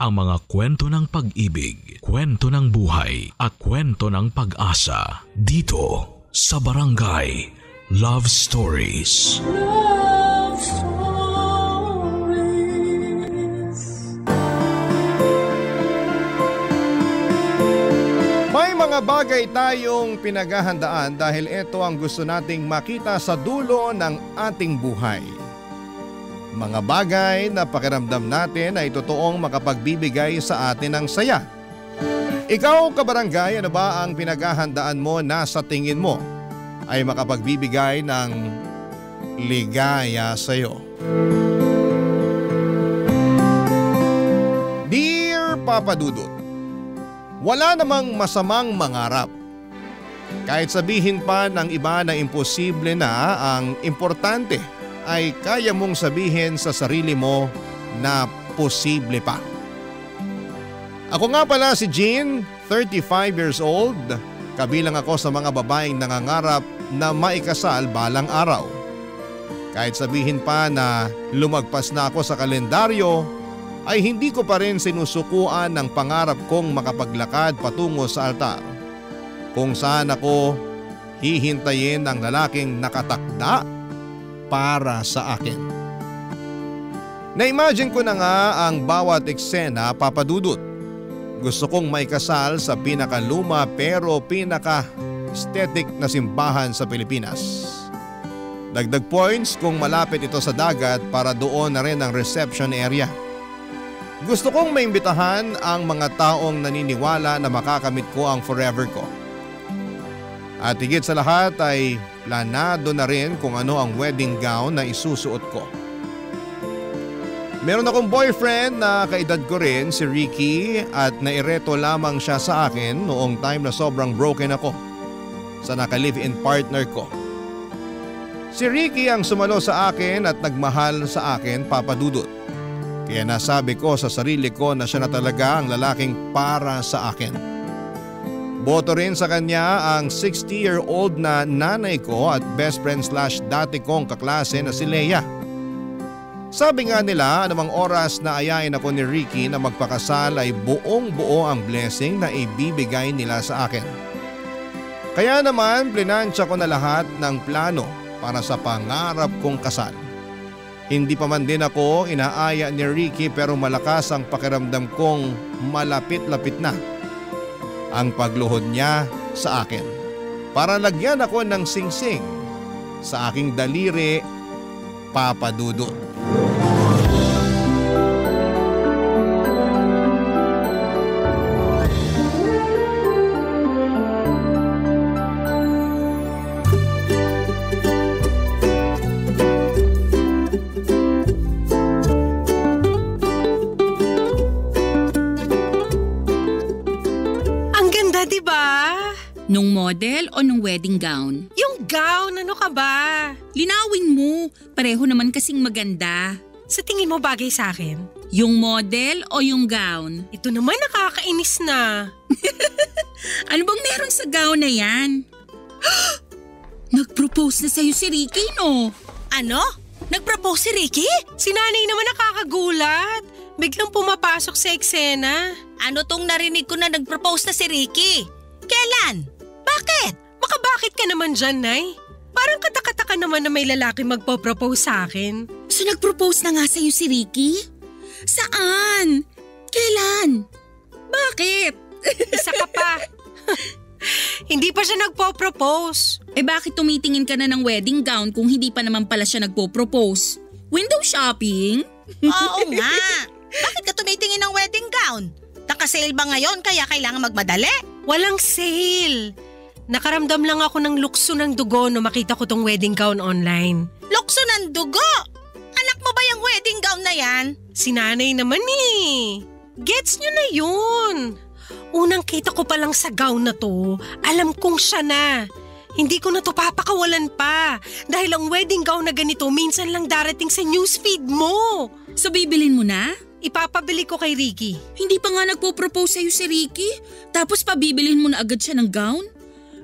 ang mga kwento ng pag-ibig, kwento ng buhay at kwento ng pag-asa dito sa Barangay Love Stories. Love Stories. May mga bagay tayong pinaghahandaan dahil ito ang gusto nating makita sa dulo ng ating buhay. Mga bagay na pakiramdam natin ay totoong makapagbibigay sa atin ng saya. Ikaw, kabarangay, ano ba ang pinaghahandaan mo na sa tingin mo ay makapagbibigay ng ligaya sa iyo? Dear Papa Dudut, wala namang masamang mangarap. Kahit sabihin pa ng iba na imposible na, ang importante ay kaya mong sabihin sa sarili mo na posible pa. Ako nga pala si Jean, 35 years old. Kabilang ako sa mga babaeng nangangarap na maikasal balang araw. Kahit sabihin pa na lumagpas na ako sa kalendaryo, ay hindi ko pa rin sinusukuan ng pangarap kong makapaglakad patungo sa altar, kung saan ako hihintayin ng lalaking nakatakda para sa akin. Na-imagine ko na nga ang bawat eksena, Papa Dudut. Gusto kong maikasal sa pinakaluma pero pinaka-aesthetic na simbahan sa Pilipinas. Dagdag points kung malapit ito sa dagat para doon na rin ang reception area. Gusto kong maimbitahan ang mga taong naniniwala na makakamit ko ang forever ko. At higit sa lahat ay planado na rin kung ano ang wedding gown na isusuot ko. Meron akong boyfriend na kaedad ko rin, si Ricky, at naireto lamang siya sa akin noong time na sobrang broken ako sa naka-live-in partner ko. Si Ricky ang sumalo sa akin at nagmahal sa akin, Papa Dudut. Kaya nasabi ko sa sarili ko na siya na talaga ang lalaking para sa akin. Boto rin sa kanya ang 60-year-old na nanay ko at best friend / dati kong kaklase na si Leia. Sabi nga nila, anumang oras na ayain ako ni Ricky na magpakasal ay buong buo ang blessing na ibibigay nila sa akin. Kaya naman plinansya ko na lahat ng plano para sa pangarap kong kasal. Hindi pa man din ako inaaya ni Ricky pero malakas ang pakiramdam kong malapit-lapit na ang pagluhod niya sa akin. Para lagyan ako ng singsing sa aking daliri, Papa Dudut. Nung model o nung wedding gown? Yung gown, ano ka ba? Linawin mo, pareho naman kasing maganda. Sa tingin mo bagay sa akin? Yung model o yung gown? Ito naman nakakainis na. Ano bang meron sa gown na yan? Nag-propose na sa'yo si Ricky, no? Ano? Nag-propose si Ricky? Si nanay naman nakakagulat. Biglang pumapasok sa eksena. Ano tong narinig ko na nag-propose na si Ricky? Kailan? Bakit? Makabakit ka naman dyan, Nay? Parang katakataka naman na may lalaki magpo-propose sa akin. So nag-propose na nga sa'yo si Ricky? Saan? Kailan? Bakit? Isa ka pa. Hindi pa siya nagpo-propose. Eh bakit tumitingin ka na ng wedding gown kung hindi pa naman pala siya nagpo-propose? Window shopping? Oo nga. Bakit ka tumitingin ng wedding gown? Naka-sale ba ngayon kaya kailangan magmadali? Walang sale. Nakaramdam lang ako ng lukso ng dugo no makita ko tong wedding gown online. Lukso ng dugo? Anak mo ba yung wedding gown na yan? Si nanay naman eh. Gets nyo na yun. Unang kita ko pa lang sa gown na to, alam kong siya na. Hindi ko na to papakawalan pa. Dahil ang wedding gown na ganito minsan lang darating sa newsfeed mo. So bibilin mo na? Ipapabili ko kay Ricky. Hindi pa nga nagpo-propose sa'yo si Ricky, tapos pabibilin mo na agad siya ng gown?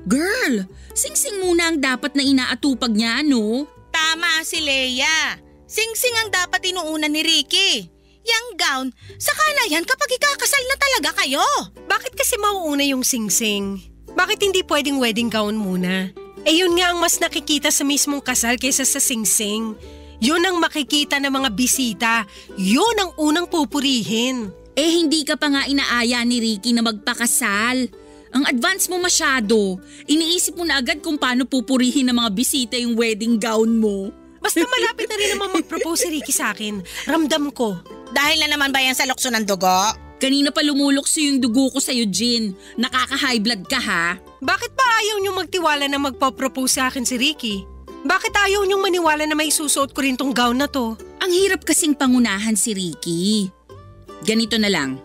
Girl, singsing muna ang dapat na inaatupag niya, no? Tama si Leia. Singsing ang dapat inuuna ni Ricky. Yang gown, saka na yan kapag ikakasal na talaga kayo. Bakit kasi mauuna yung singsing? Bakit hindi pwedeng wedding gown muna? Yun nga ang mas nakikita sa mismong kasal kaysa sa singsing. Yun ang makikita ng mga bisita. Yun ang unang pupurihin. Hindi ka pa nga inaaya ni Ricky na magpakasal. Ang advance mo masyado. Iniisip mo na agad kung paano pupurihin ng mga bisita yung wedding gown mo. Basta malapit na rin naman mag-propose si Ricky sa akin. Ramdam ko. Dahil na naman ba yan sa lukso ng dugo? Kanina pa lumulokso yung dugo ko sa'yo, Jean. Nakaka-high blood ka ha? Bakit ba ayaw niyong magtiwala na magpo-propose sa akin si Ricky? Bakit ayaw niyong maniwala na may susuot ko rin tong gown na to? Ang hirap kasing pangunahan si Ricky. Ganito na lang.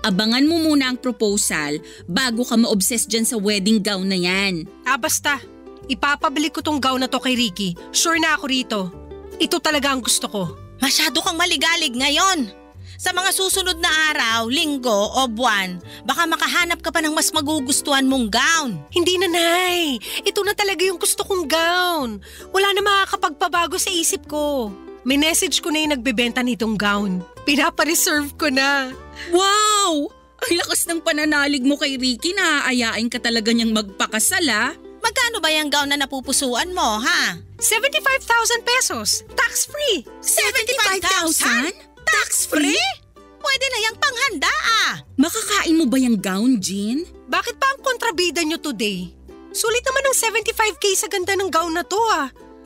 Abangan mo muna ang proposal bago ka ma-obsess dyan sa wedding gown na yan. Basta. Ipapabili ko tong gown na to kay Ricky. Sure na ako rito. Ito talaga ang gusto ko. Masyado kang maligalig ngayon. Sa mga susunod na araw, linggo o buwan, baka makahanap ka pa ng mas magugustuhan mong gown. Hindi na, Nay. Ito na talaga yung gusto kong gown. Wala na makakapagpabago sa isip ko. May message ko na yung nagbebenta nitong gown. Pinapareserve ko na. Wow! Ang lakas ng pananalig mo kay Ricky na aayain ka talaga niyang magpakasal ah. Magkano ba yung gown na napupusuan mo, ha? 75,000 pesos. Tax-free. 75,000? Tax-free? Pwede na yung panghanda Makakain mo ba yung gown, Jean? Bakit pa ang kontrabida nyo today? Sulit naman ng 75k sa ganda ng gown na to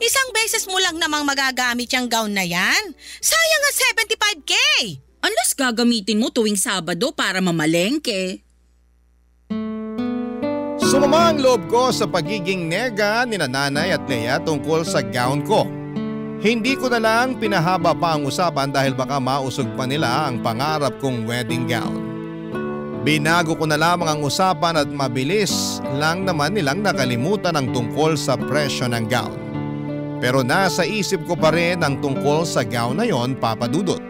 Isang beses mo lang namang magagamit yung gown na yan. Sayang ang 75k! Unless gagamitin mo tuwing Sabado para mamalengke. Sumama ang loob ko sa pagiging nega ni Nanay at Lea tungkol sa gown ko. Hindi ko na lang pinahaba pa ang usapan dahil baka mausog pa nila ang pangarap kong wedding gown. Binago ko na lamang ang usapan at mabilis lang naman nilang nakalimutan ang tungkol sa presyo ng gown. Pero nasa isip ko pa rin ang tungkol sa gown na yon, Papa Dudut.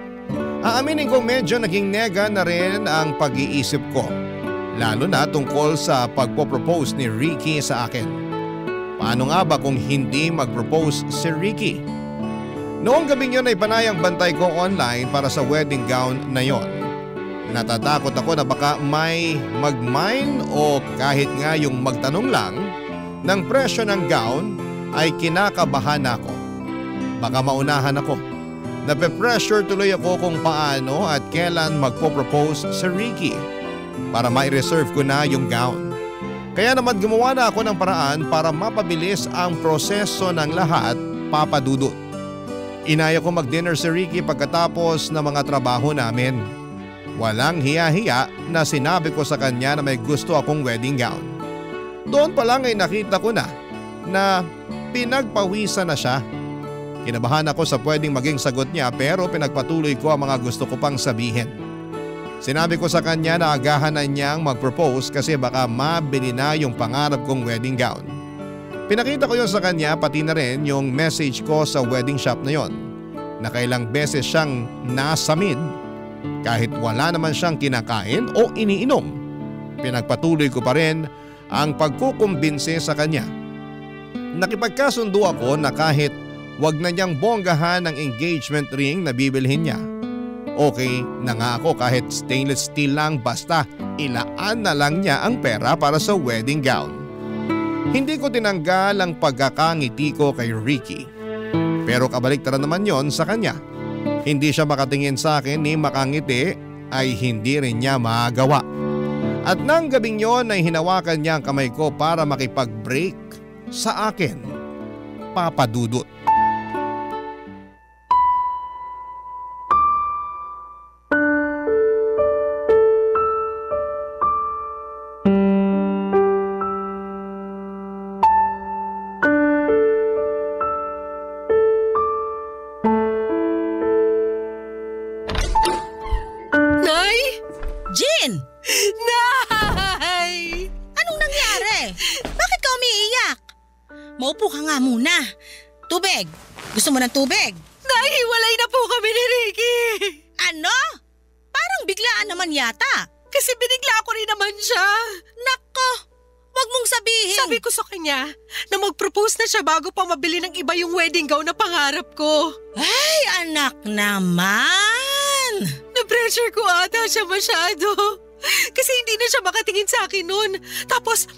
Aaminin ko medyo naging nega na rin ang pag-iisip ko. Lalo na tungkol sa pagpo-propose ni Ricky sa akin. Paano nga ba kung hindi mag-propose si Ricky? Noong gabing yun ay panayang bantay ko online para sa wedding gown na yon. Natatakot ako na baka may mag-mine o kahit nga yung magtanong lang ng presyo ng gown ay kinakabahan ako. Baka maunahan ako. Nape-pressure tuloy ako kung paano at kailan magpo-propose si Ricky para ma-reserve ko na yung gown. Kaya naman gumawa na ako ng paraan para mapabilis ang proseso ng lahat, Papa Dudut. Inaya ko mag-dinner si Ricky pagkatapos ng mga trabaho namin. Walang hiya-hiya na sinabi ko sa kanya na may gusto akong wedding gown. Doon pa lang ay nakita ko na pinagpawisan na siya. Kinabahan ako sa pwedeng maging sagot niya pero pinagpatuloy ko ang mga gusto ko pang sabihin. Sinabi ko sa kanya na agahan na niyang mag-propose kasi baka mabili na yung pangarap kong wedding gown. Pinakita ko yun sa kanya pati na rin yung message ko sa wedding shop na yon. Nakailang beses siyang nasamid kahit wala naman siyang kinakain o iniinom. Pinagpatuloy ko pa rin ang pagkukumbinse sa kanya. Nakipagkasundo ako na kahit wag na niyang bonggahan ang engagement ring na bibilhin niya. Okay na nga ako kahit stainless steel lang basta ilaan na lang niya ang pera para sa wedding gown. Hindi ko tinanggal ang pagkakangiti ko kay Ricky. Pero kabaliktaran naman yon sa kanya. Hindi siya makatingin sa akin ni makangiti ay hindi rin niya magawa. At nang gabing yon ay hinawakan niya ang kamay ko para makipag-break sa akin, Papa Dudut. Jean! Nay! Anong nangyari? Bakit ka umiiyak? Maupo ka nga muna. Tubig. Gusto mo ng tubig? Nay, hiwalay na po kami ni Ricky. Ano? Parang biglaan naman yata. Kasi binigla ko rin naman siya. Nako, wag mong sabihin. Sabi ko sa kanya na mag-propose na siya bago pa mabili ng iba yung wedding gown na pangarap ko. Ay, anak naman. Na-pressure ko ata siya masyado. Kasi hindi na siya makatingin sa akin noon. Tapos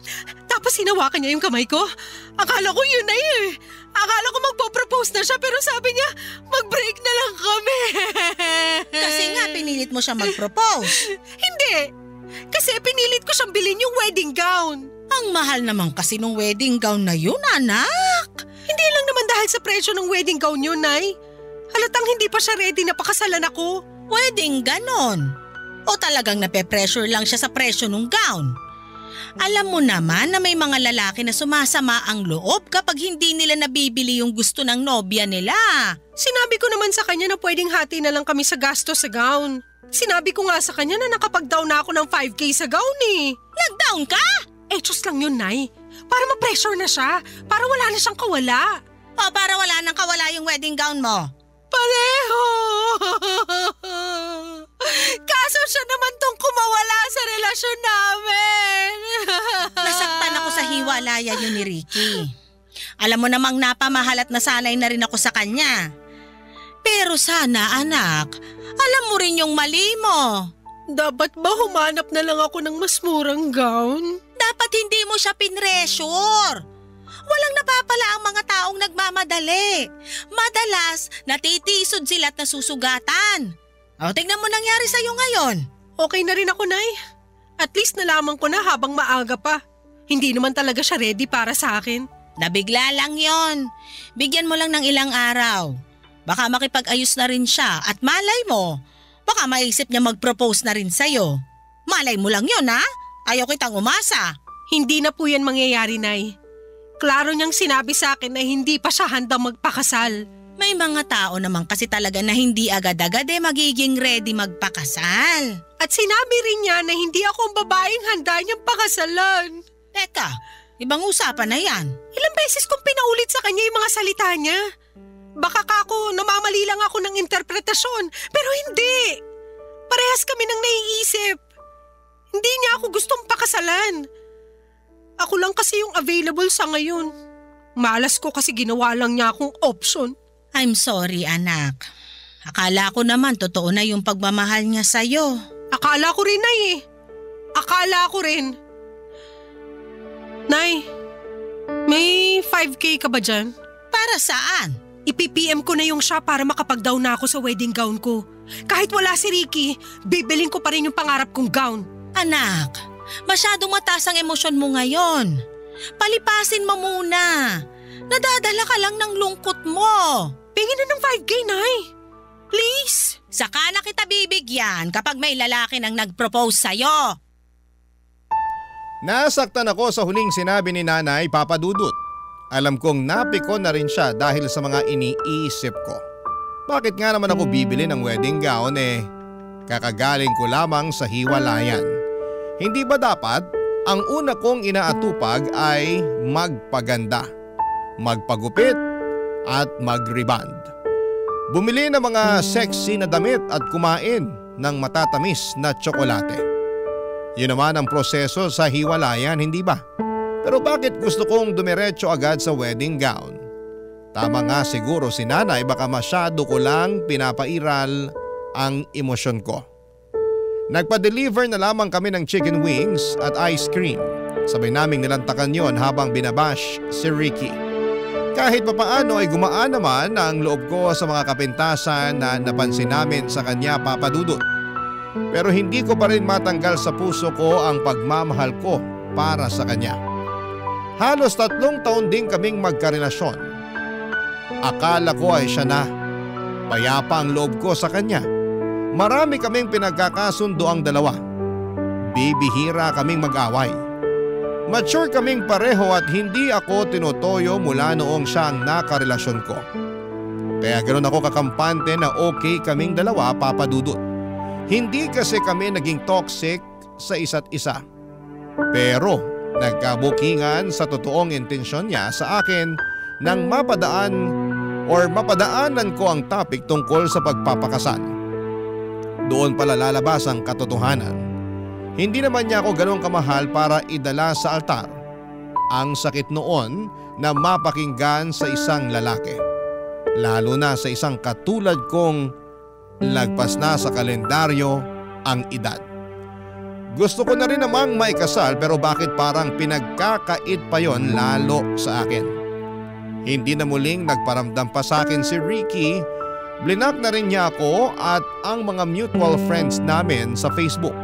hinawakan niya yung kamay ko. Akala ko yun na eh. Akala ko magpo-propose na siya pero sabi niya, mag-break na lang kami. Kasi nga pinilit mo siya mag-propose. Hindi. Kasi pinilit ko siyang bilhin yung wedding gown. Ang mahal naman kasi nung wedding gown na yun, anak. Hindi lang naman dahil sa presyo ng wedding gown yun, Nay. Halatang hindi pa siya ready na pakasalan ako. Wedding ganon. O talagang nape-pressure lang siya sa presyo ng gown? Alam mo naman na may mga lalaki na sumasama ang loob kapag hindi nila nabibili yung gusto ng nobya nila. Sinabi ko naman sa kanya na pwedeng hati na lang kami sa gasto sa gown. Sinabi ko nga sa kanya na nakapag-down na ako ng 5K sa gown eh. Nag-down ka? Just lang yun, Nay. Para ma-pressure na siya. Para wala na siyang kawala. O para wala nang kawala yung wedding gown mo? Pareho! Kaso siya naman tong kumawala sa relasyon namin. Nasaktan ako sa hiwalayan yun ni Ricky. Alam mo namang napamahal at nasanay na rin ako sa kanya. Pero sana anak, alam mo rin yung mali mo. Dapat ba humanap na lang ako ng mas murang gown? Dapat hindi mo siya pinressure. Walang napapala ang mga taong nagmamadali. Madalas, natitisod sila at nasusugatan. O, tingnan mo nangyari sa'yo ngayon. Okay na rin ako, Nay. At least nalaman ko na habang maaga pa. Hindi naman talaga siya ready para sa akin. Nabigla lang yon. Bigyan mo lang ng ilang araw. Baka makipag-ayos na rin siya at malay mo, baka maisip niya mag-propose na rin sa'yo. Malay mo lang yon, ha? Ayaw kitang umasa. Hindi na po yan mangyayari, Nay. Klaro niyang sinabi sa akin na hindi pa siya handang magpakasal. May mga tao naman kasi talaga na hindi agad-agad magiging ready magpakasal. At sinabi rin niya na hindi ako ang babaeng handa niyang pakasalan. Teka, ibang usapan na yan. Ilang beses kong pinaulit sa kanya yung mga salita niya. Baka kako namamali lang ako ng interpretasyon, pero hindi. Parehas kami nang naiisip. Hindi niya ako gustong pakasalan. Ako lang kasi yung available sa ngayon. Malas ko kasi ginawa lang niya akong option. I'm sorry, anak. Akala ko naman totoo na yung pagmamahal niya sa'yo. Akala ko rin, Nay eh. Akala ko rin. Nay, may 5K ka ba dyan? Para saan? Ipi-PM ko na yung siya para makapag-down na ako sa wedding gown ko. Kahit wala si Ricky, bibiling ko pa rin yung pangarap kong gown. Anak, masyadong mataas ang emosyon mo ngayon. Palipasin mo muna. Nadadala ka lang ng lungkot mo. Pingin na ng 5K, Nay. Please. Saka na kita bibigyan kapag may lalaki nang nag-propose sa'yo. Nasaktan ako sa huling sinabi ni Nanay Papa Dudut. Alam kong napikon na rin siya dahil sa mga iniisip ko. Bakit nga naman ako bibili ng wedding gown kakagaling ko lamang sa hiwalayan. Hindi ba dapat ang una kong inaatupag ay magpaganda, magpagupit at mag-reband. Bumili ng mga sexy na damit at kumain ng matatamis na tsokolate. Yun naman ang proseso sa hiwalayan, hindi ba? Pero bakit gusto kong dumiretso agad sa wedding gown? Tama nga siguro si Nanay, baka masyado ko lang pinapairal ang emosyon ko. Nagpa-deliver na lamang kami ng chicken wings at ice cream. Sabay naming nilantakan yon habang binabash si Ricky. Kahit papaano ay gumaan naman ang loob ko sa mga kapintasan na napansin namin sa kanya, Papa Dudut. Pero hindi ko pa rin matanggal sa puso ko ang pagmamahal ko para sa kanya. Halos 3 taon din kaming magkarelasyon. Akala ko ay siya na. Payapa ang loob ko sa kanya. Marami kaming pinagkakasundo ang dalawa. Bibihira kaming mag-away. Mature kaming pareho at hindi ako tinutoyo mula noong siya ang nakarelasyon ko. Kaya ganoon ako kakampante na okay kaming dalawa, Papa Dudut. Hindi kasi kami naging toxic sa isa't isa. Pero nagkabukingan sa totoong intensyon niya sa akin nang mapadaanan ko ang topic tungkol sa pagpapakasal. Doon pala lalabas ang katotohanan. Hindi naman niya ako ganong kamahal para idala sa altar. Ang sakit noon na mapakinggan sa isang lalaki. Lalo na sa isang katulad kong lagpas na sa kalendaryo ang edad. Gusto ko na rin namang maikasal pero bakit parang pinagkakait pa yon lalo sa akin. Hindi na muling nagparamdam pa sa akin si Ricky. Blinak na rin niya ako at ang mga mutual friends namin sa Facebook.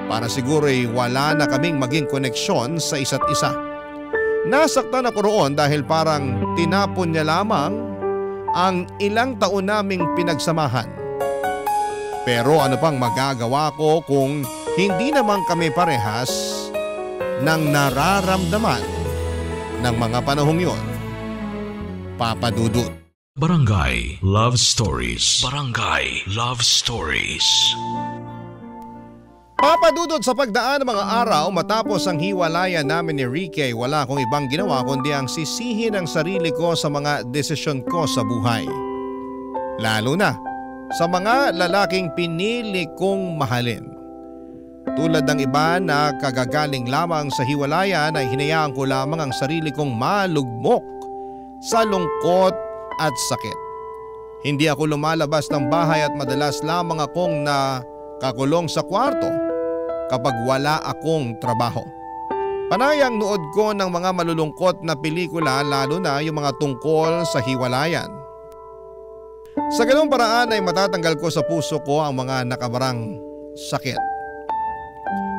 Para siguro'y wala na kaming maging koneksyon sa isa't isa. Nasaktan ako roon dahil parang tinapon niya lamang ang ilang taon naming pinagsamahan. Pero ano pang magagawa ko kung hindi naman kami parehas ng nararamdaman ng mga panahong yon. Papa Dudut. Barangay Love Stories. Barangay Love Stories. Papa Dudut, sa pagdaan ng mga araw matapos ang hiwalayan namin ni Ricky ay wala akong ibang ginawa kundi ang sisihin ang sarili ko sa mga desisyon ko sa buhay. Lalo na sa mga lalaking pinili kong mahalin. Tulad ng iba na kagagaling lamang sa hiwalayan ay hinayaan ko lamang ang sarili kong malugmok sa lungkot at sakit. Hindi ako lumalabas ng bahay at madalas lamang akong nakakulong sa kwarto kapag wala akong trabaho. Panay ang nood ko ng mga malulungkot na pelikula lalo na yung mga tungkol sa hiwalayan. Sa ganung paraan ay matatanggal ko sa puso ko ang mga nakabarang sakit.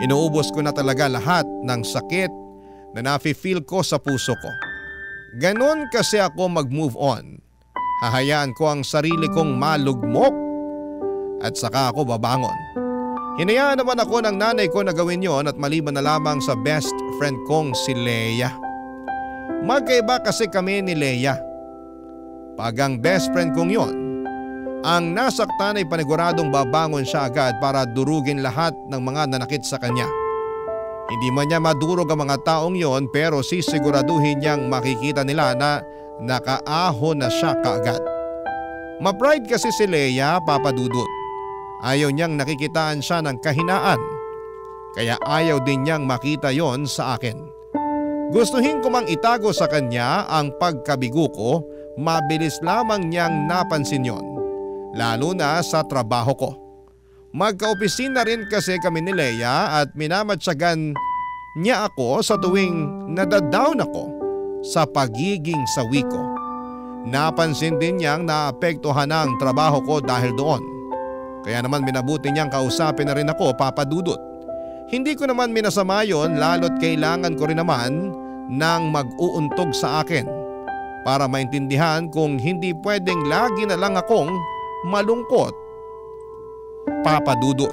Inuubos ko na talaga lahat ng sakit na nafe-feel ko sa puso ko. Ganon kasi ako mag-move on. Hahayaan ko ang sarili kong malugmok at saka ako babangon. Hinayaan naman ako ng nanay ko na gawin yon at maliban na lamang sa best friend kong si Leia. Magkaiba kasi kami ni Leia. Pag ang best friend kong yon ang nasaktan ay paniguradong babangon siya agad para durugin lahat ng mga nanakit sa kanya. Hindi man niya madurog ang mga taong yon pero sisiguraduhin niyang makikita nila na nakaahon na siya kaagad. Ma-pride kasi si Leia, Papa Dudut. Ayaw niyang nakikitaan siya ng kahinaan. Kaya ayaw din niyang makita yon sa akin. Gustuhin ko mang itago sa kanya ang pagkabigo ko, mabilis lamang niyang napansin yon. Lalo na sa trabaho ko. Magka-opisina rin kasi kami ni Leia at minamatsagan niya ako sa tuwing nadadown ako sa pagiging sawi ko. Napansin din niyang naapektuhan ang trabaho ko dahil doon. Kaya naman minabuti niyang kausapin na rin ako, Papa Dudut. Hindi ko naman minasama yon lalo't kailangan ko rin naman ng mag-uuntog sa akin para maintindihan kung hindi pwedeng lagi na lang akong malungkot, Papa Dudut.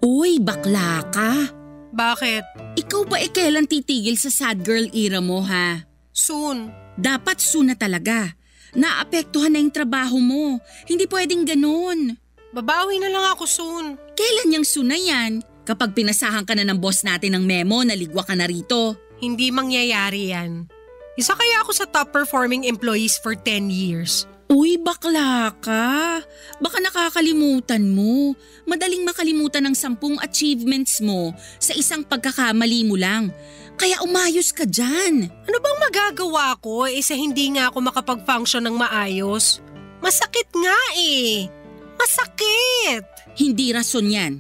Uy, bakla ka. Bakit? Ikaw ba kailan titigil sa sad girl era mo, ha? Soon. Dapat soon na talaga. Naapektuhan na yung trabaho mo. Hindi pwedeng ganun. Babawi na lang ako soon. Kailan yung soon na yan? Kapag pinasahan ka na ng boss natin ng memo, naligwa ka na rito. Hindi mangyayari yan. Isa kaya ako sa top performing employees for 10 years. Uy, bakla ka. Baka nakakalimutan mo. Madaling makalimutan ng 10 achievements mo sa isang pagkakamali mo lang. Kaya umayos ka dyan. Ano bang magagawa ko sa hindi nga ako makapag-function ng maayos? Masakit nga eh. Masakit. Hindi rason yan.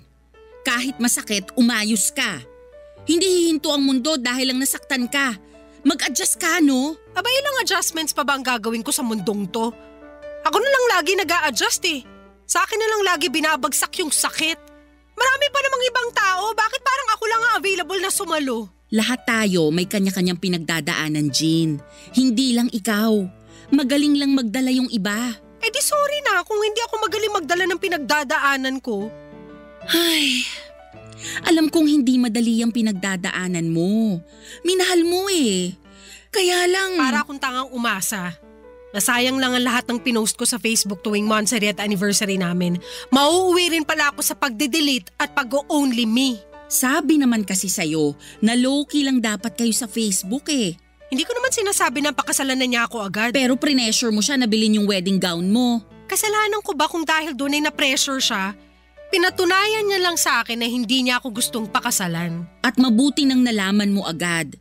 Kahit masakit, umayos ka. Hindi hihinto ang mundo dahil lang nasaktan ka. Mag-adjust ka, no? Aba, ilang adjustments pa ba ang gagawin ko sa mundong to? Ako na lang lagi nag-a-adjust eh. Sa akin na lang lagi binabagsak yung sakit. Marami pa namang ibang tao, bakit parang ako lang ang available na sumalo? Lahat tayo may kanya-kanyang pinagdadaanan, Jean. Hindi lang ikaw. Magaling lang magdala yung iba. Eh di sorry na kung hindi ako magaling magdala ng pinagdadaanan ko. Ay, alam kong hindi madali ang pinagdadaanan mo. Minahal mo eh. Kaya lang… Para akong tangang umasa. Nasayang lang ang lahat ng pinost ko sa Facebook tuwing monthsary at anniversary namin. Mauuwi rin pala ako sa pagde-delete at pag-only me. Sabi naman kasi sa'yo na low-key lang dapat kayo sa Facebook eh. Hindi ko naman sinasabi na pakasalan na niya ako agad. Pero pressure mo siya na bilhin yung wedding gown mo. Kasalanan ko ba kung dahil doon ay na-pressure siya? Pinatunayan niya lang sa akin na hindi niya ako gustong pakasalan. At mabuti nang nalaman mo agad.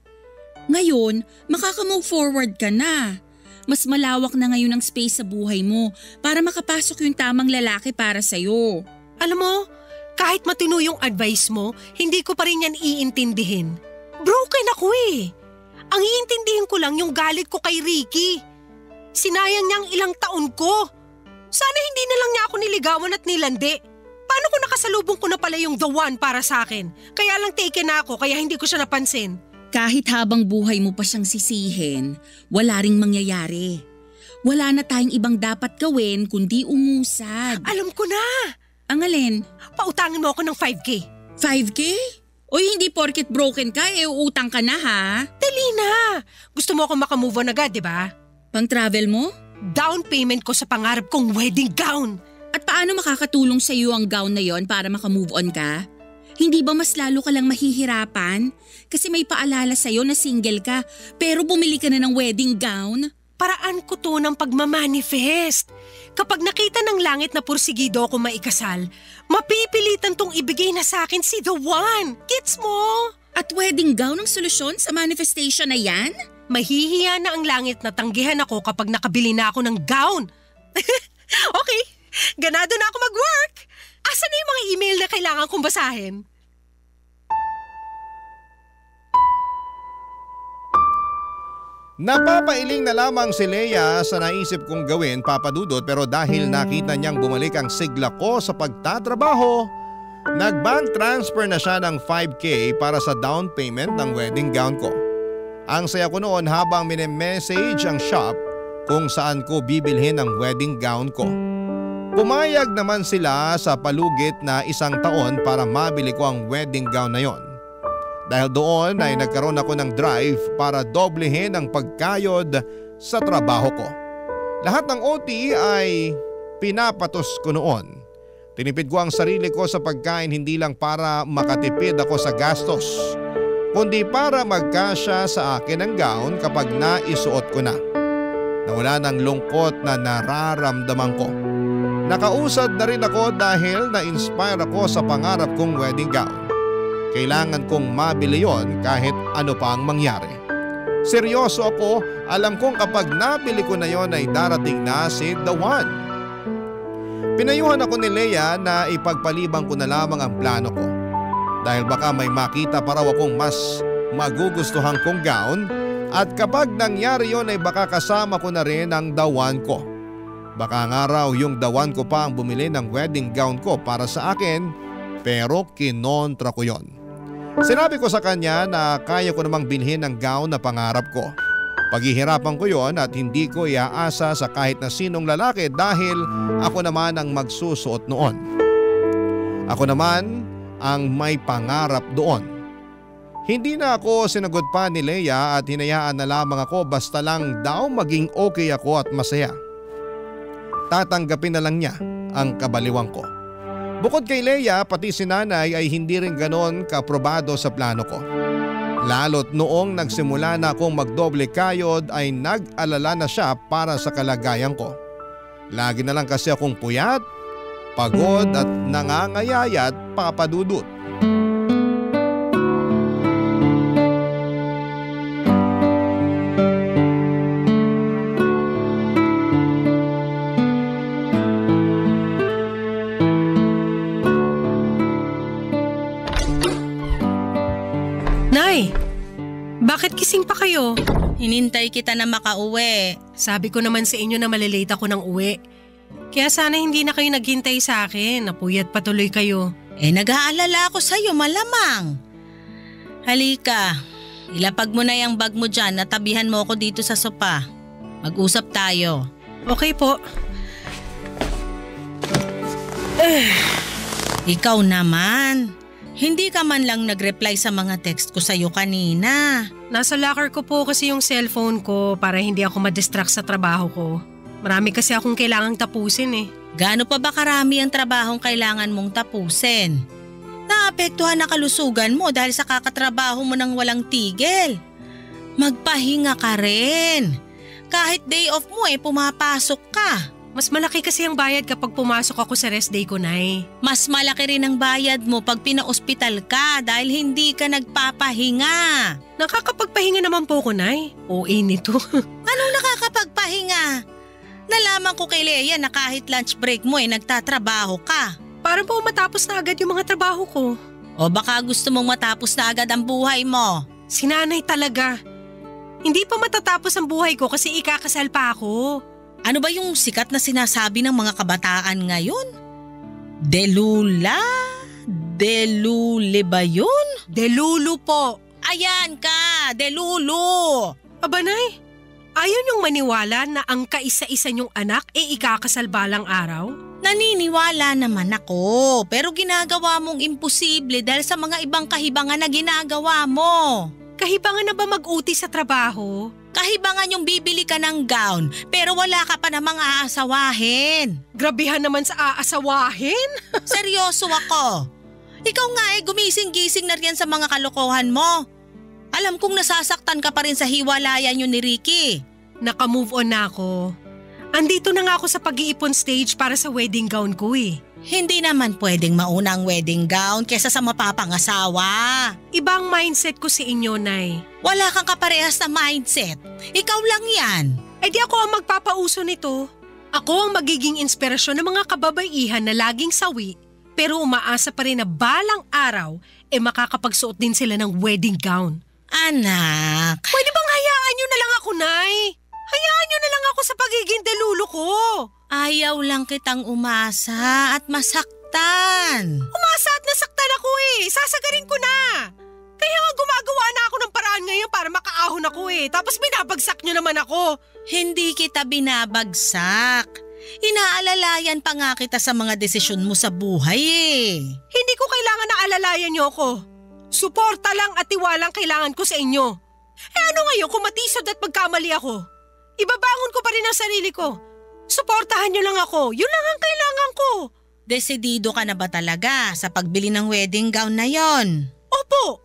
Ngayon, makaka-move forward ka na. Mas malawak na ngayon ang space sa buhay mo para makapasok yung tamang lalaki para sa'yo. Alam mo, kahit matino yung advice mo, hindi ko pa rin yan iintindihin. Broken ako eh. Ang iintindihin ko lang yung galit ko kay Ricky. Sinayang niya ang ilang taon ko. Sana hindi na lang niya ako niligawan at nilandi. Paano kung nakasalubong ko na pala yung the one para sa akin? Kaya lang taken na ako kaya hindi ko siya napansin. Kahit habang buhay mo pa siyang sisihin, wala ring mangyayari. Wala na tayong ibang dapat gawin kundi umusad. Alam ko na. Ang alin? Pautangin mo ako ng 5K. 5K? Uy, hindi porket broken ka, uutang ka na ha? Dali na. Gusto mo ako makamove on agad, di ba? Pang travel mo? Down payment ko sa pangarap kong wedding gown. At paano makakatulong sa iyo ang gown na yon para makamove on ka? Hindi ba mas lalo ka lang mahihirapan? Kasi may paalala sa'yo na single ka pero bumili ka na ng wedding gown? Paraan ko to ng pagmamanifest. Kapag nakita ng langit na pursigido ako maikasal, mapipilitan tong ibigay na sa akin si the one. Gets mo? At wedding gown ang solusyon sa manifestation na yan? Mahihiya na ang langit na tanggihan ako kapag nakabili na ako ng gown. Okay, ganado na ako mag-work. Asan na yung mga email na kailangan kong basahin? Napapailing na lamang si Leia sa naisip kong gawin, Papa Dudut, pero dahil nakita niyang bumalik ang sigla ko sa pagtatrabaho, nag-bank transfer na siya ng 5K para sa down payment ng wedding gown ko. Ang saya ko noon habang mini-message ang shop kung saan ko bibilhin ang wedding gown ko. Pumayag naman sila sa palugit na 1 taon para mabili ko ang wedding gown na yon. Dahil doon ay nagkaroon ako ng drive para doblehin ang pagkayod sa trabaho ko. Lahat ng OT ay pinapatos ko noon. Tinipid ko ang sarili ko sa pagkain hindi lang para makatipid ako sa gastos, kundi para magkasya sa akin ang gown kapag naisuot ko na. Nawala ng lungkot na nararamdaman ko. Nakausad na rin ako dahil na-inspire ako sa pangarap kong wedding gown. Kailangan kong mabili yon kahit ano pa ang mangyari. Seryoso ako, alam kong kapag nabili ko na yon ay darating na si the one. Pinayuhan ako ni Leia na ipagpalibang ko na lamang ang plano ko. Dahil baka may makita pa raw akong mas magugustuhan kong gown at kapag nangyari yon ay baka kasama ko na rin ang the one ko. Baka nga raw yung the one ko pa ang bumili ng wedding gown ko para sa akin pero kinontra ko yon. Sinabi ko sa kanya na kaya ko namang bilhin ang gown na pangarap ko. Paghihirapan ko yon at hindi ko iaasa sa kahit na sinong lalaki dahil ako naman ang magsusuot noon. Ako naman ang may pangarap doon. Hindi na ako sinagot pa ni Leia at hinayaan na lamang ako basta lang daw maging okay ako at masaya. Tatanggapin na lang niya ang kabaliwang ko. Bukod kay Leia, pati si nanay ay hindi rin ganon kaprobado sa plano ko. Lalo't noong nagsimula na akong magdoble kayod ay nag-alala na siya para sa kalagayan ko. Lagi na lang kasi akong puyat, pagod at nangangayayat, Papa Dudut. Bakit kising pa kayo? Hinintay kita na makauwi. Sabi ko naman sa inyo na malilate ako ng uwi. Kaya sana hindi na kayo naghintay sa akin. Napuyat patuloy kayo. Nag-aalala ako sa'yo malamang. Halika, ilapag mo na yung bag mo dyan at tabihan mo ako dito sa sopa. Mag-usap tayo. Okay po. Ikaw naman. Hindi ka man lang nag-reply sa mga text ko sa'yo kanina. Nasa locker ko po kasi yung cellphone ko para hindi ako madistract sa trabaho ko. Marami kasi akong kailangang tapusin eh. Gaano pa ba karami ang trabahong kailangan mong tapusin? Naapektuhan na kalusugan mo dahil sa kakatrabaho mo ng walang tigil. Magpahinga ka rin. Kahit day off mo pumapasok ka. Mas malaki kasi ang bayad kapag pumasok ako sa rest day ko, Nay. Mas malaki rin ang bayad mo pag pina-ospital ka dahil hindi ka nagpapahinga. Nakakapagpahinga naman po ko, Nay. OA nito. Anong nakakapagpahinga? Nalaman ko kay Lea na kahit lunch break mo nagtatrabaho ka. Parang po matapos na agad yung mga trabaho ko. O baka gusto mong matapos na agad ang buhay mo? Si Nanay talaga. Hindi pa matatapos ang buhay ko kasi ikakasal pa ako. Ano ba yung sikat na sinasabi ng mga kabataan ngayon? Delula? Delule ba yun? Delulu po. Ayan ka, delulu. Aba, Nay, ayaw niyong maniwala na ang kaisa-isa niyong anak ikakasal balang araw? Naniniwala naman ako, pero ginagawa mong imposible dahil sa mga ibang kahibangan na ginagawa mo. Kahibangan na ba mag-uti sa trabaho? Kahibangan yung bibili ka ng gown pero wala ka pa namang aasawahin. Grabihan naman sa aasawahin. Seryoso ako. Ikaw nga gumising-gising na riyan sa mga kalokohan mo. Alam kong nasasaktan ka pa rin sa hiwalayan yun ni Ricky. Naka-move on na ako. Andito na nga ako sa pag-iipon stage para sa wedding gown ko Hindi naman pwedeng mauna ang wedding gown kesa sa mapapangasawa. Ibang mindset ko sa inyo, Nay. Wala kang kaparehas na mindset. Ikaw lang yan. Di ako ang magpapauso nito. Ako ang magiging inspirasyon ng mga kababaihan na laging sawi pero umaasa pa rin na balang araw makakapagsuot din sila ng wedding gown. Anak. Pwede bang hayaan nyo na lang ako, Nay? Hayaan nyo na lang ako sa pagiging delulo ko. Ayaw lang kitang umasa at masaktan. Umasa at nasaktan ako Sasagarin ko na. Kaya nga gumagawa na ako ng paraan ngayon para makaahon ako Tapos binabagsak nyo naman ako. Hindi kita binabagsak. Inaalalayan pa nga kita sa mga desisyon mo sa buhay Hindi ko kailangan na alalayan nyo ako. Suporta lang at tiwalang kailangan ko sa inyo. Ano ngayon kung matisod at magkamali ako? Ibabangon ko pa rin ang sarili ko. Suportahan nyo lang ako. Yun lang ang kailangan ko. Desidido ka na ba talaga sa pagbili ng wedding gown na yon? Opo.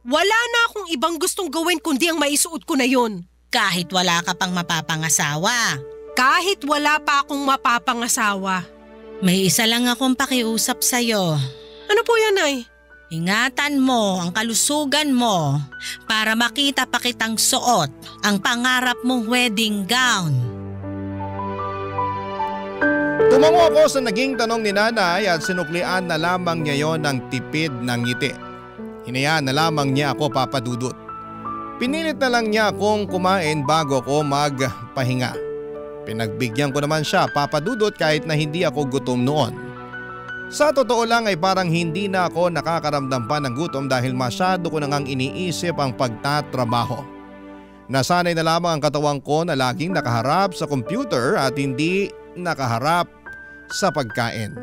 Wala na akong ibang gustong gawin kundi ang maisuot ko na yon. Kahit wala ka pang mapapangasawa? Kahit wala pa akong mapapangasawa. May isa lang akong pakiusap sa'yo. Ano po yan, Nay? Ingatan mo ang kalusugan mo para makita pa kitang suot ang pangarap mong wedding gown. Tumango ako sa naging tanong ni Nanay at sinuklian na lamang niya yon ng tipid ng ngiti. Hinayaan na lamang niya ako, Papa Dudut. Pinilit na lang niya akong kumain bago ko magpahinga. Pinagbigyan ko naman siya, Papa Dudut, kahit na hindi ako gutom noon. Sa totoo lang ay parang hindi na ako nakakaramdam pa ng gutom dahil masyado ko nang iniisip ang pagtatrabaho. Nasanay na lamang ang katawan ko na laging nakaharap sa computer at hindi nakaharap sa pagkain.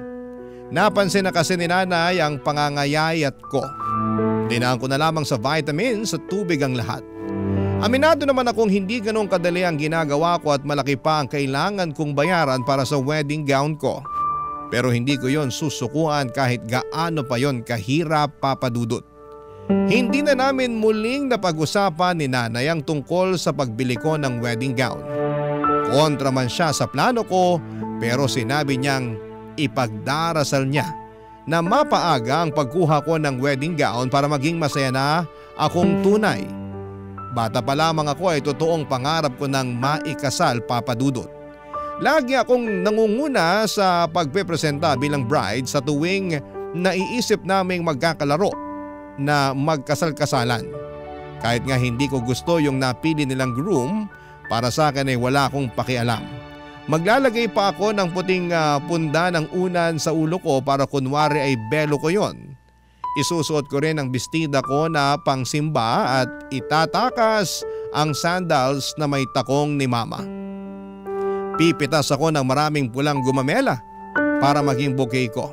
Napansin na kasi ni Nanay ang pangangayayat ko. Dinaan ko na lamang sa vitamins at tubig ang lahat. Aminado naman akong hindi ganun kadali ang ginagawa ko at malaki pa ang kailangan kong bayaran para sa wedding gown ko. Pero hindi ko yon susukuan kahit gaano pa yon kahirap, Papa Dudut. Hindi na namin muling napag-usapan ni Nanay ang tungkol sa pagbili ko ng wedding gown. Kontra man siya sa plano ko pero sinabi niyang ipagdarasal niya na mapaaga ang pagkuha ko ng wedding gown para maging masaya na akong tunay. Bata pa lamang ako ay totoong pangarap ko ng maikasal, Papa Dudut. Lagi akong nangunguna sa pagpepresenta bilang bride sa tuwing naiisip naming magkakalaro na magkasal-kasalan. Kahit nga hindi ko gusto yung napili nilang groom, para sa akin ay wala akong pakialam. Maglalagay pa ako ng puting punda ng unan sa ulo ko para kunwari ay belo ko yon. Isusuot ko rin ang bestida ko na pangsimba at itatakas ang sandals na may takong ni Mama. Pipitas ako ng maraming pulang gumamela para maging bouquet ko.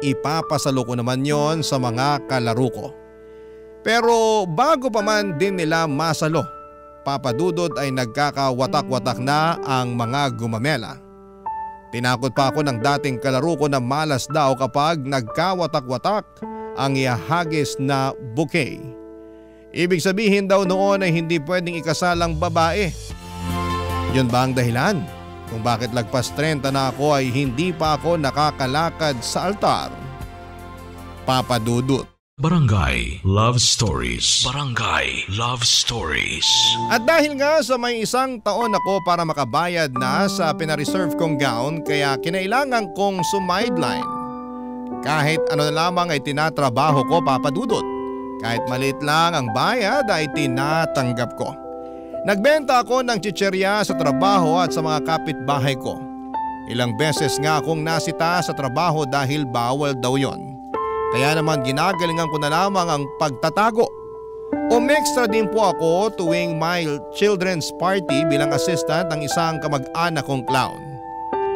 Ipapasalo ko naman yon sa mga kalaro ko. Pero bago pa man din nila masalo, Papa Dudut, ay nagkakawatak-watak na ang mga gumamela. Tinakot pa ako ng dating kalaro ko na malas daw kapag nagkawatak-watak ang ihahagis na bouquet. Ibig sabihin daw noon ay hindi pwedeng ikasal ang babae. Yun ba ang dahilan kung bakit lagpas 30 na ako ay hindi pa ako nakakalakad sa altar? Papa Dudut. Barangay Love Stories. Barangay Love Stories. At dahil nga sa may 1 taon ako para makabayad na sa pinareserve kong gown, kaya kinailangan kong sumideline. Kahit ano na lamang ay tinatrabaho ko, Papa Dudut. Kahit maliit lang ang bayad ay tinatanggap ko. Nagbenta ako ng chicherya sa trabaho at sa mga kapitbahay ko. Ilang beses nga akong nasita sa trabaho dahil bawal daw yon. Kaya naman ginagalingan ko na lamang ang pagtatago. Umextra din po ako tuwing my children's party bilang assistant ng isang kamag-anak kong clown.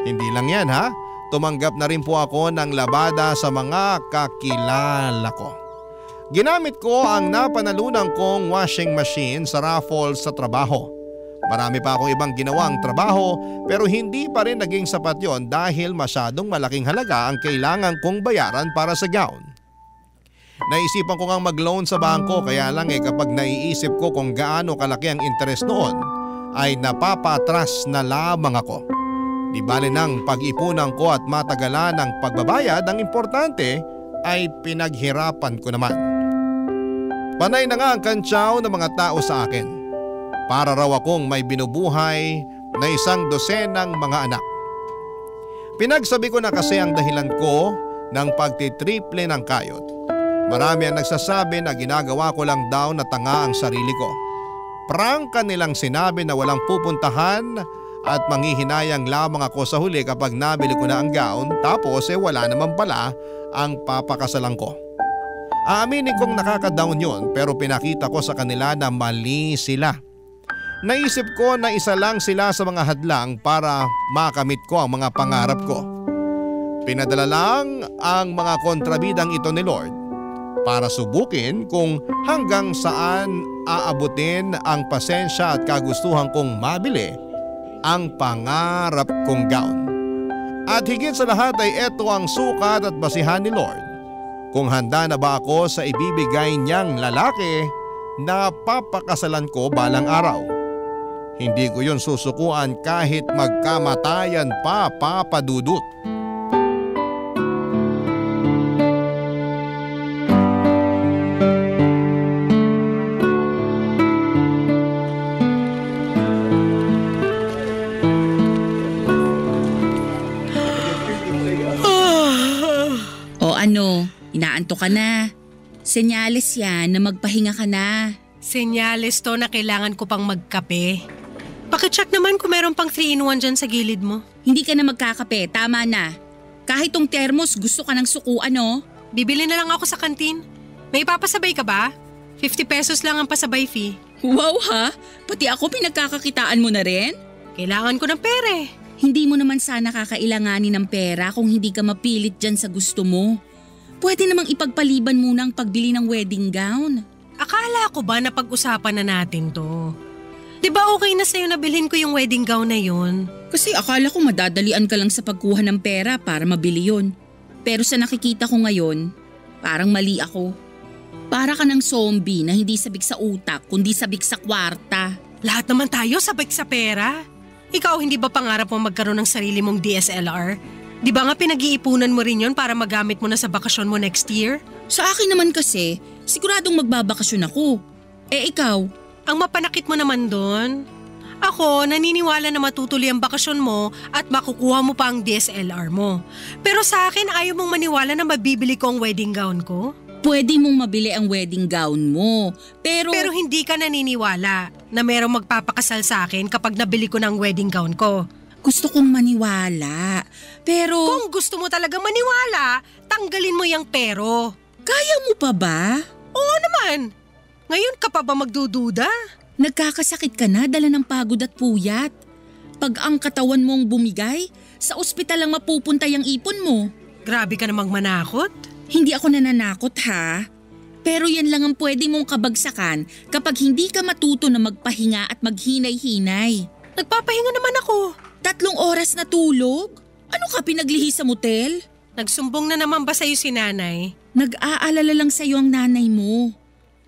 Hindi lang yan ha, tumanggap na rin po ako ng labada sa mga kakilala ko. Ginamit ko ang napanalunan kong washing machine sa raffle sa trabaho. Marami pa akong ibang ginawang trabaho pero hindi pa rin naging sapat yon dahil masyadong malaking halaga ang kailangan kong bayaran para sa gown. Naisipan ko ngang mag-loan sa bangko kaya lang kapag naiisip ko kung gaano kalaki ang interest noon ay napapatras na lamang ako. Di bale nang pag-ipunan ko at matagalan ng pagbabayad, ang importante ay pinaghirapan ko naman. Panay na nga ang kantsaw ng mga tao sa akin. Para raw akong may binubuhay na 100 mga anak. Pinagsabi ko na kasi ang dahilan ko ng pagtitriple ng kayod. Marami ang nagsasabi na ginagawa ko lang daw na tanga ang sarili ko. Prangka nilang sinabi na walang pupuntahan at manghihinayang lamang ako sa huli kapag nabili ko na ang gown tapos wala naman pala ang papakasalan ko. Aaminin kong nakaka-down yun pero pinakita ko sa kanila na mali sila. Naisip ko na isa lang sila sa mga hadlang para makamit ko ang mga pangarap ko. Pinadala lang ang mga kontrabidang ito ni Lord para subukin kung hanggang saan aabutin ang pasensya at kagustuhan kong mabili ang pangarap kong gown. At higit sa lahat ay ito ang sukat at basihan ni Lord kung handa na ba ako sa ibibigay niyang lalaki na papakasalan ko balang araw. Hindi ko yun susukuan kahit magkamatayan pa, Papa Dudut. O ano, inaantok ka na. Senyales yan na magpahinga ka na. Senyales to na kailangan ko pang magkape. Pakicheck naman kung meron pang 3-in-1 dyan sa gilid mo. Hindi ka na magkakape, tama na. Kahit tong thermos gusto ka ng sukuan, no? Bibili na lang ako sa kantin. May papasabay ka ba? 50 pesos lang ang pasabay fee. Wow ha? Pati ako pinagkakakitaan mo na rin? Kailangan ko ng pera eh. Hindi mo naman sana kakailanganin ng pera kung hindi ka mapilit dyan sa gusto mo. Pwede namang ipagpaliban muna ang pagbili ng wedding gown. Akala ko ba na pag-usapan na natin to? Diba okay na sa'yo na bilhin ko yung wedding gown na yun? Kasi akala ko madadalian ka lang sa pagkuha ng pera para mabili yun. Pero sa nakikita ko ngayon, parang mali ako. Para ka ng zombie na hindi sabik sa utak kundi sabik sa kwarta. Lahat naman tayo sabik sa pera. Ikaw hindi ba pangarap mo magkaroon ng sarili mong DSLR? Di ba nga pinag-iipunan mo rin yon para magamit mo na sa bakasyon mo next year? Sa akin naman kasi, siguradong magbabakasyon ako. Eh ikaw? Ang mapanakit mo naman doon. Ako, naniniwala na matutuloy ang bakasyon mo at makukuha mo pa ang DSLR mo. Pero sa akin, ayaw mong maniwala na mabibili ko ang wedding gown ko? Pwede mong mabili ang wedding gown mo, pero hindi ka naniniwala na merong magpapakasal sa akin kapag nabili ko ng wedding gown ko. Gusto kong maniwala, pero Kung gusto mo talaga maniwala, tanggalin mo yung pero. kaya mo pa ba? Oo naman. Ngayon ka pa ba magdududa? Nagkakasakit ka na dala ng pagod at puyat. Pag ang katawan mong bumigay, sa ospital lang mapupunta yung ipon mo. Grabe ka namang manakot. Hindi ako nananakot ha. Pero yan lang ang pwede mong kabagsakan kapag hindi ka matuto na magpahinga at maghinay-hinay. Nagpapahinga naman ako. 3 oras na tulog? Ano ka pinaglihi sa motel? Nagsumbong na naman ba sa'yo si nanay? Nag-aalala lang sa'yo ang nanay mo.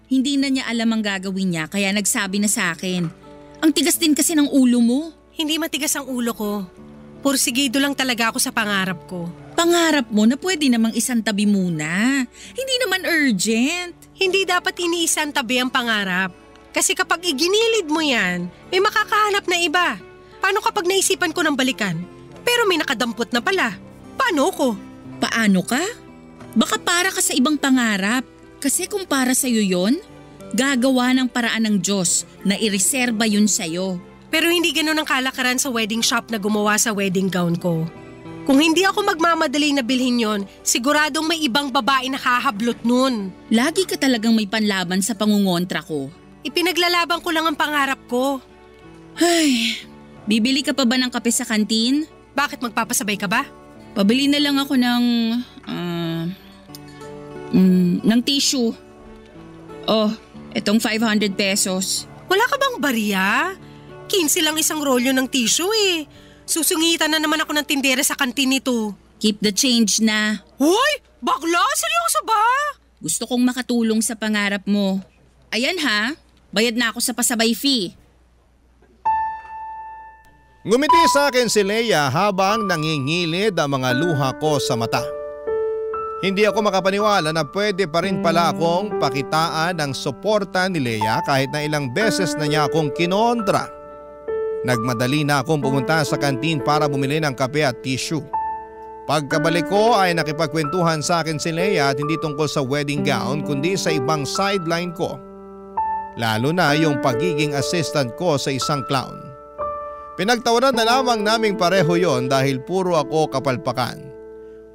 Hindi na niya alam ang gagawin niya kaya nagsabi na sa akin. Ang tigas din kasi ng ulo mo. Hindi matigas ang ulo ko. Pursigido lang talaga ako sa pangarap ko. Pangarap mo na pwede namang isang tabi muna. Hindi naman urgent. Hindi dapat iniisang tabi ang pangarap. Kasi kapag iginilid mo yan, may makakahanap na iba. Paano kapag naisipan ko ng balikan? Pero may nakadampot na pala. Paano ko? Paano ka? Baka para ka sa ibang pangarap. Kasi kung para sa'yo yon, gagawa ng paraan ng Diyos na ireserba yun sa'yo. Pero hindi ganun ang kalakaran sa wedding shop na gumawa sa wedding gown ko. Kung hindi ako magmamadali na bilhin yon, siguradong may ibang babae na hahablot nun. Lagi ka talagang may panlaban sa pangungontra ko. Ipinaglalaban ko lang ang pangarap ko. Ay, bibili ka pa ba ng kape sa kantin? Bakit magpapasabay ka ba? Pabili na lang ako ng tissue. Oh, etong 500 pesos. Wala ka bang barya? 15 lang isang rolyo ng tissue eh. Susungitan na naman ako ng tindera sa kantin nito. Keep the change na. Hoy! Bakla? Seryoso ba? Gusto kong makatulong sa pangarap mo. Ayan ha, bayad na ako sa pasabay fee. Ngumiti sa akin si Leia habang nangingilid ang mga luha ko sa mata. Hindi ako makapaniwala na pwede pa rin pala akong pakitaan ng suporta ni Leia kahit na ilang beses na niya akong kinontra. Nagmadali na akong pumunta sa kantin para bumili ng kape at tissue. Pagkabalik ko ay nakipagkwentuhan sa akin si Leia at hindi tungkol sa wedding gown kundi sa ibang sideline ko. Lalo na yung pagiging assistant ko sa isang clown. Pinagtawanan na lamang naming pareho yon dahil puro ako kapalpakan.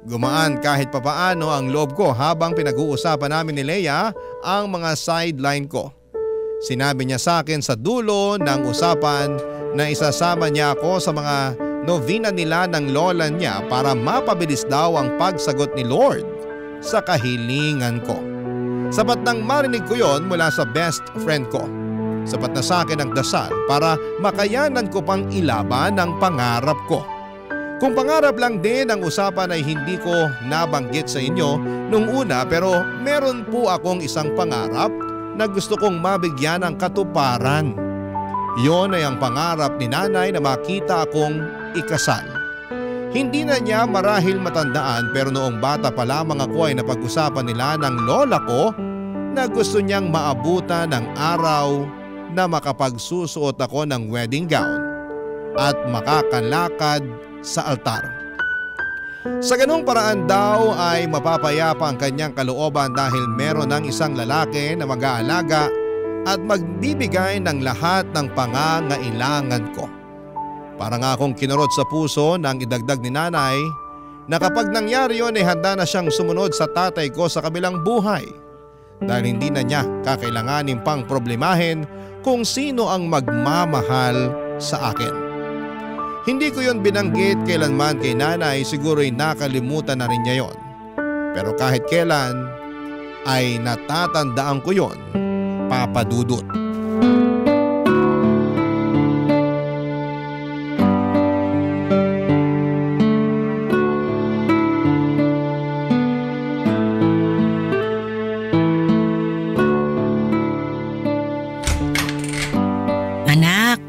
Gumaan kahit papaano ang loob ko habang pinag-uusapan namin ni Leia ang mga sideline ko. Sinabi niya sa akin sa dulo ng usapan na isasama niya ako sa mga novena nila ng lola niya para mapabilis daw ang pagsagot ni Lord sa kahilingan ko. Sapat nang marinig ko yon mula sa best friend ko. Sapat na sa akin ang dasal para makayanan ko pang ilaban ang pangarap ko. Kung pangarap lang din ang usapan ay hindi ko nabanggit sa inyo nung una pero meron po akong isang pangarap na gusto kong mabigyan ng katuparan. Yon ay ang pangarap ni nanay na makita akong ikasal. Hindi na niya marahil matandaan pero noong bata pa lamang ako ay napag-usapan nila ng lola ko na gusto niyang maabutan ng araw na makapagsusuot ako ng wedding gown at makakalakad sa altar. Sa ganung paraan daw ay mapapayapa ang kanyang kalooban dahil meron ng isang lalaki na mag-aalaga at magbibigay ng lahat ng pangangailangan ko. Para nga akong kinurot sa puso nang idagdag ni nanay na kapag nangyari yon ay handa na siyang sumunod sa tatay ko sa kabilang buhay dahil hindi na niya kakailanganin pang problemahin kung sino ang magmamahal sa akin. Hindi ko yon binanggit kailanman kay nanay, siguro'y nakalimutan na rin niya yon. Pero kahit kailan ay natatandaan ko yon, Papa Dudut. Anak,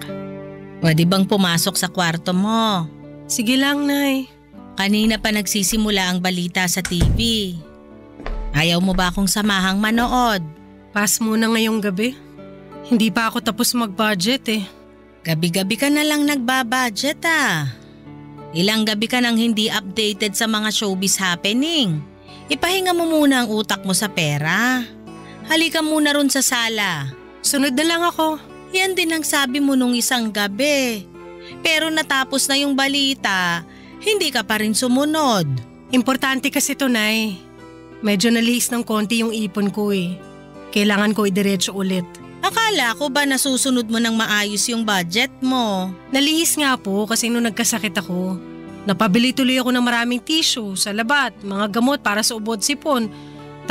pwede bang pumasok sa kwarto mo? Sige lang, Nay. Kanina pa nagsisimula ang balita sa TV. Ayaw mo ba akong samahang manood? Pass muna ngayong gabi. Hindi pa ako tapos mag-budget eh. Gabi-gabi ka na lang nagbabudget ah. Ilang gabi ka nang hindi updated sa mga showbiz happening. Ipahinga mo muna ang utak mo sa pera. Halika muna ron sa sala. Sunod na lang ako. Yan din ang sabi mo nung isang gabi. Pero natapos na yung balita, hindi ka pa rin sumunod. Importante kasi to, Nay. Medyo nalihis ng konti yung ipon ko eh. Kailangan ko idiretso ulit. Akala ko ba nasusunod mo ng maayos yung budget mo? Nalihis nga po kasi nung nagkasakit ako. Napabili tuloy ako ng maraming tissue, salabat, mga gamot para sa ubod sipon.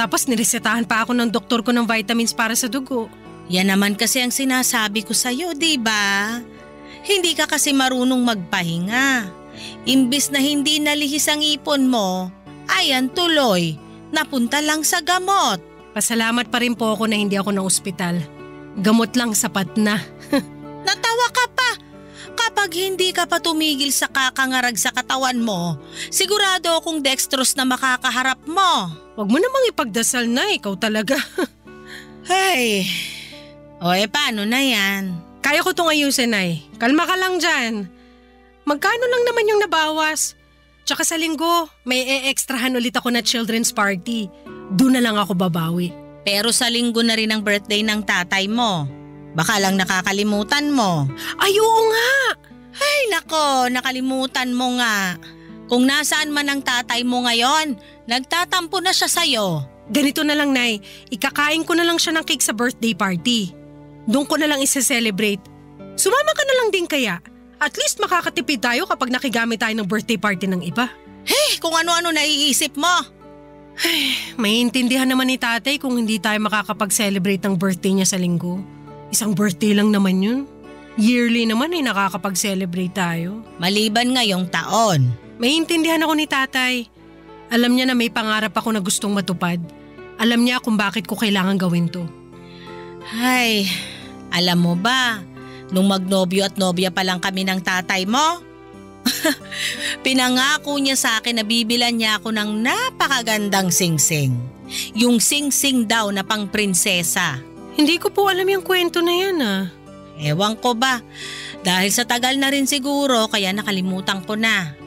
Tapos niresetahan pa ako ng doktor ko ng vitamins para sa dugo. Yan naman kasi ang sinasabi ko sa'yo, diba? Hindi ka kasi marunong magpahinga. Imbis na hindi nalihis ang ipon mo, ayan tuloy, napunta lang sa gamot. Pasalamat pa rin po ako na hindi ako na ospital. Gamot lang sapat na. Natawa ka pa. Kapag hindi ka pa tumigil sa kakangarag sa katawan mo, sigurado akong dextrose na makakaharap mo. Huwag mo namang ipagdasal na, ikaw talaga. Ay, paano na yan? Kaya ko itong ayusin, Nay. Kalma ka lang dyan. Magkano lang naman yung nabawas? Tsaka sa linggo, may e-extrahan ulit ako na children's party. Doon na lang ako babawi. Pero sa linggo na rin ang birthday ng tatay mo. Baka lang nakakalimutan mo. Ay, oo nga! Ay nako, nakalimutan mo nga. Kung nasaan man ang tatay mo ngayon, nagtatampo na siya sa'yo. Ganito na lang, Nay. Ikakain ko na lang siya ng cake sa birthday party. Doon ko na lang isa-celebrate. Sumama ka na lang din kaya. At least makakatipid tayo kapag nakigamit tayo ng birthday party ng iba. Hey, kung ano-ano naiisip mo. Maiintindihan naman ni tatay kung hindi tayo makakapag-celebrate ng birthday niya sa linggo. Isang birthday lang naman yun. Yearly naman nakakapag-celebrate tayo. Maliban ngayong taon. Maiintindihan ako ni tatay. Alam niya na may pangarap ako na gustong matupad. Alam niya kung bakit ko kailangan gawin to. Ay, alam mo ba, nung magnobyo at nobya pa lang kami ng tatay mo, pinangako niya sa akin na bibilan niya ako ng napakagandang singsing. Yung singsing daw na pang prinsesa. Hindi ko po alam yung kwento na yan Ewan ko ba, dahil sa tagal na rin siguro kaya nakalimutan ko na.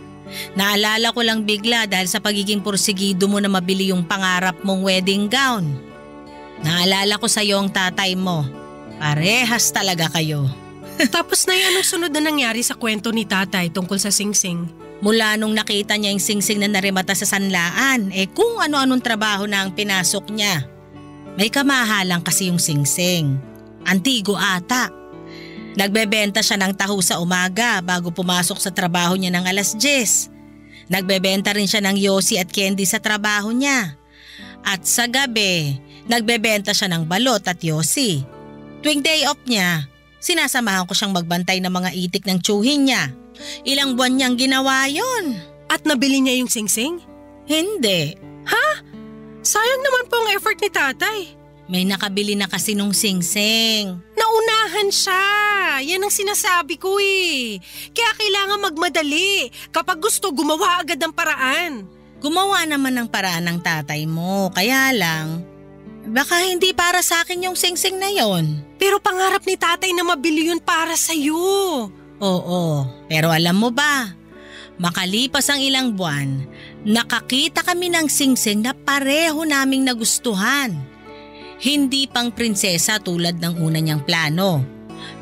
Naalala ko lang bigla dahil sa pagiging porsigido mo na mabili yung pangarap mong wedding gown. Naalala ko sa iyo ang tatay mo. Parehas talaga kayo. Tapos na anong sunod na nangyari sa kwento ni tatay tungkol sa singsing? Mula nung nakita niya yung singsing na narimata sa sanlaan, kung ano-anong trabaho na ang pinasok niya. May kamahalang kasi yung singsing. Antigo ata. Nagbebenta siya ng taho sa umaga bago pumasok sa trabaho niya ng 10:00. Nagbebenta rin siya ng yosi at candy sa trabaho niya. At sa gabi, nagbebenta siya ng balot at yosi. Tuwing day off niya, sinasamahan ko siyang magbantay ng mga itik ng tsuhin niya. Ilang buwan niyang ginawa yon. At nabili niya yung singsing? Hindi. Sayang naman po ang effort ni tatay. May nakabili na kasi nung singsing. Naunahan siya. Yan ang sinasabi ko Kaya kailangan magmadali. Kapag gusto, gumawa agad ng paraan. Gumawa naman ng paraan ng tatay mo. Kaya lang, baka hindi para sa akin yung singsing na yon. Pero pangarap ni tatay na mabili yun para sa'yo. Oo, pero alam mo ba, makalipas ang ilang buwan, nakakita kami ng singsing na pareho naming nagustuhan. Hindi pang prinsesa tulad ng una niyang plano.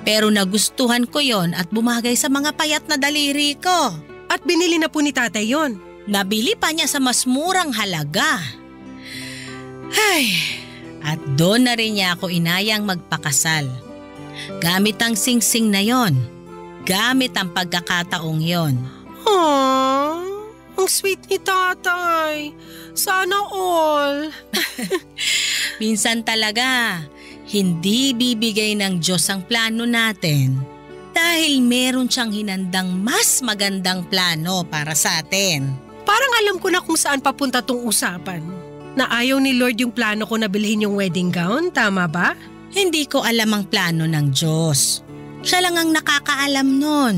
Pero nagustuhan ko yon at bumagay sa mga payat na daliri ko. At binili na po ni tatay yon? Nabili pa niya sa mas murang halaga. Ay, at doon na rin niya ako inayang magpakasal. Gamit ang singsing na yon. Gamit ang pagkakataong yon. Aww, ang sweet ni tatay. Sana all. Minsan talaga, hindi bibigay ng Diyos ang plano natin dahil meron siyang hinandang mas magandang plano para sa atin. Parang alam ko na kung saan papunta tong usapan. Na ayaw ni Lord yung plano ko na bilhin yung wedding gown, tama ba? Hindi ko alam ang plano ng Diyos. Siya lang ang nakakaalam nun.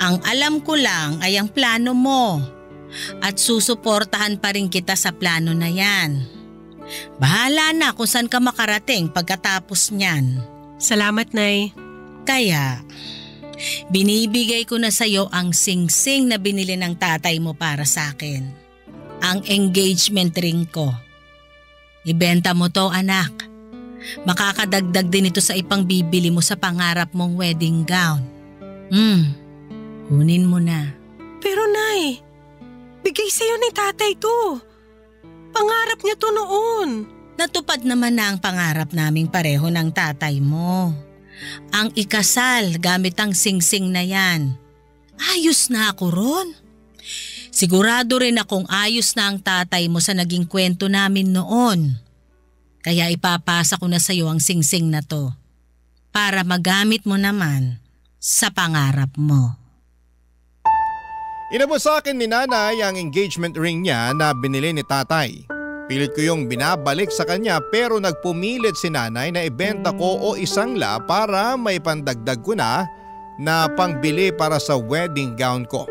Ang alam ko lang ay ang plano mo. At susuportahan pa rin kita sa plano na yan. Bahala na kung saan ka makarating pagkatapos niyan. Salamat, Nay. Kaya, binibigay ko na sa iyo ang singsing na binili ng tatay mo para sa akin. Ang engagement ring ko. Ibenta mo to, anak. Makakadagdag din ito sa ipang bibili mo sa pangarap mong wedding gown. Kunin mo na. Pero Nay, bigay sa'yo ni tatay to. Pangarap niya to noon. Natupad naman na ang pangarap naming pareho ng tatay mo. Ang ikasal gamit ang singsing na yan. Ayos na ako ron. Sigurado rin akong ayos na ang tatay mo sa naging kwento namin noon. Kaya ipapasa ko na sa iyo ang singsing na to para magamit mo naman sa pangarap mo. Inabot sa akin ni nanay ang engagement ring niya na binili ni tatay. Pilit ko yung binabalik sa kanya pero nagpumilit si nanay na ibenta ko o isangla para may pandagdag ko na pangbili para sa wedding gown ko.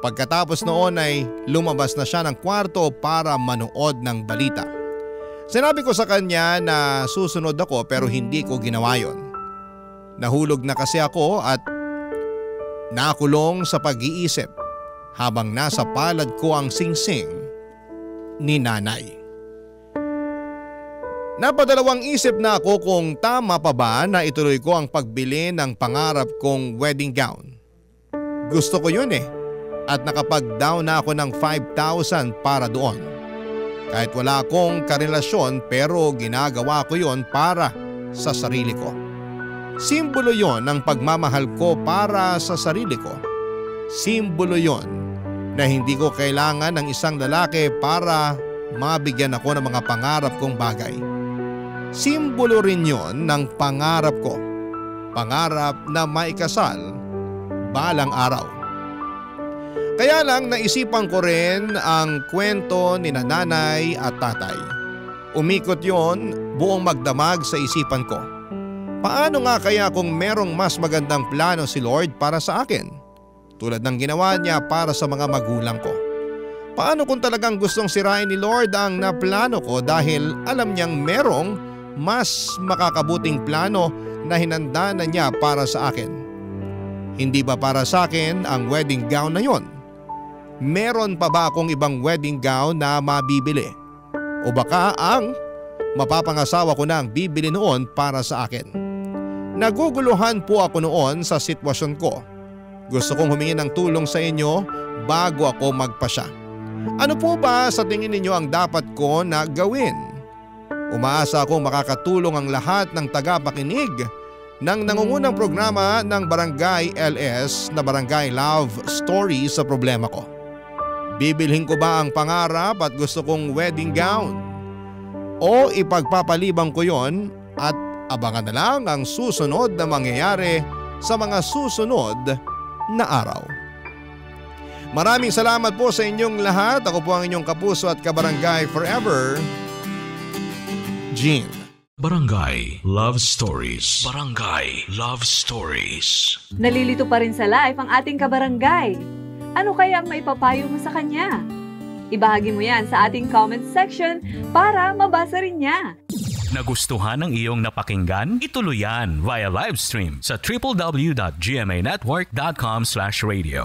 Pagkatapos noon ay lumabas na siya ng kwarto para manood ng balita. Sinabi ko sa kanya na susunod ako pero hindi ko ginawa yon. Nahulog na kasi ako at nakulong sa pag-iisip habang nasa palad ko ang singsing ni nanay. Napadalawang isip na ako kung tama pa ba na ituloy ko ang pagbili ng pangarap kong wedding gown. Gusto ko yun at nakapag-down na ako ng 5,000 para doon. Kahit wala akong karelasyon pero ginagawa ko yon para sa sarili ko. Simbolo yon ng pagmamahal ko para sa sarili ko. Simbolo yon na hindi ko kailangan ng isang lalaki para mabigyan ako ng mga pangarap kong bagay. Simbolo rin yon ng pangarap ko. Pangarap na maikasal balang araw. Kaya lang naisipan ko rin ang kwento ni nanay at tatay. Umikot yon buong magdamag sa isipan ko. Paano nga kaya kung merong mas magandang plano si Lord para sa akin? Tulad ng ginawa niya para sa mga magulang ko. Paano kung talagang gustong sirain ni Lord ang naplano ko dahil alam niyang merong mas makakabuting plano na hinanda na niya para sa akin? Hindi ba para sa akin ang wedding gown na yon? Meron pa ba akong ibang wedding gown na mabibili? O baka ang mapapangasawa ko na ang bibili noon para sa akin? Naguguluhan po ako noon sa sitwasyon ko. Gusto kong humingi ng tulong sa inyo bago ako magpasya. Ano po ba sa tingin ninyo ang dapat ko na gawin? Umaasa akong makakatulong ang lahat ng tagapakinig ng nangungunang programa ng Barangay LS na Barangay Love Stories sa problema ko. Bibilhin ko ba ang pangarap at gusto kong wedding gown? O ipagpapalibang ko yon at abangan na lang ang susunod na mangyayari sa mga susunod na araw. Maraming salamat po sa inyong lahat. Ako po ang inyong kapuso at kabarangay forever, Gene. Barangay Love Stories. Barangay Love Stories. Nalilito pa rin sa life ang ating kabarangay. Ano kaya ang maipapayo mo sa kanya? Ibahagi mo yan sa ating comment section para mabasa rin niya. Nagustuhan ng iyong napakinggan? Ituloy yan via live stream sa www.gmanetwork.com/radio.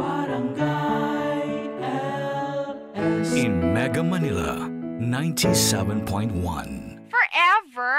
Barangay LS. In Mega Manila, 97.1. Forever.